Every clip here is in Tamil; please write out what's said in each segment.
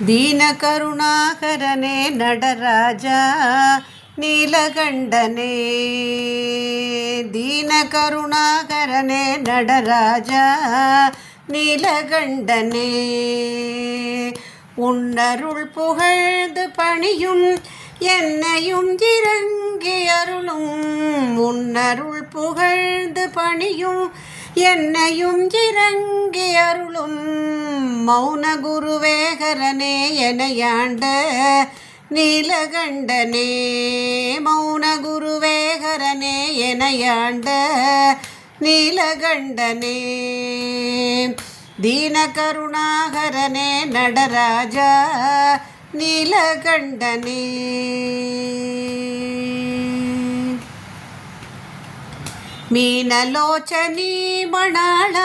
ದೀನಕರುಣಾಕರನೇ ನಟರಾಜ ನೀಲಕಂಠನೇ. ದೀನಕರುಣಾಕರನೇ நடராஜ நீலகண்டனே. உன்னருள் புகழ்ந்து பணியும் என்னையும் இறங்கி அருளும். உன்னருள் புகழ்ந்து பணியும் என்னையும் இறங்கி அருளும். மௌன குருவேகரனே எனையாண்ட நீலகண்டனே. மௌன குருவேகரனே எனையாண்ட நீலகண்டனே. தீனகருணாகரனே நடராஜ நீலகண்டனே. மீனலோச்சனி மணாள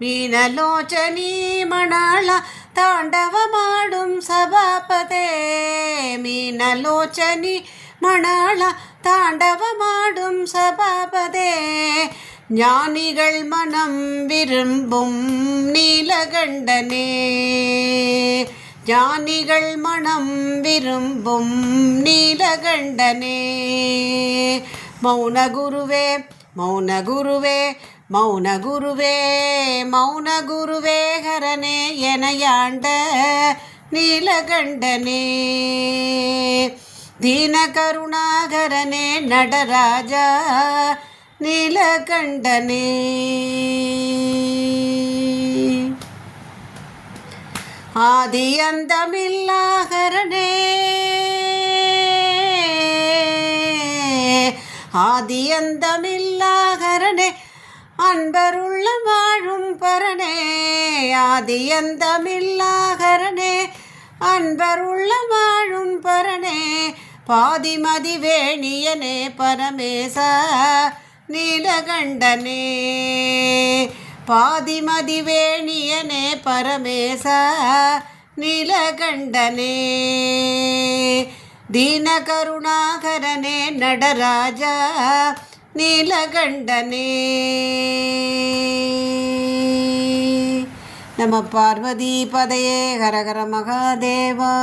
மீனலோச்சனி மணಾಳ ತಾಂಡವಮಾಡುಂ ಸಭಾಪತೆ. மீனலோச்சனி மணாள தாண்டவமாடும் சபாபதே. ஞானிகள் மனம் விரும்பும் நீலகண்டனே. ஞானிகள் மனம் விரும்பும் நீலகண்டனே. மௌன குருவே மௌன குருவே மௌன குருவே மௌன குருவேகரனே எனையாண்ட நீலகண்டனே. தீனகருணாகரனே நடராஜ நீலகண்டனே. ஆதியந்தமில்லாகரனே ஆதியந்தமில்லாகரனே அன்பருள்ள வாழும் பரனே. ஆதியந்தமில்லாகரனே அன்பருள்ள வாழும் பரனே. பாதிமதி வேணியனே பரமேச நீலகண்டனே. பாதிமதி வேணியனே பரமேச நீலகண்டனே. தீனகருணாகரனே நடராஜ நீலகண்டனே. நம பார்வதி பதையே ஹரஹர மகாதேவா.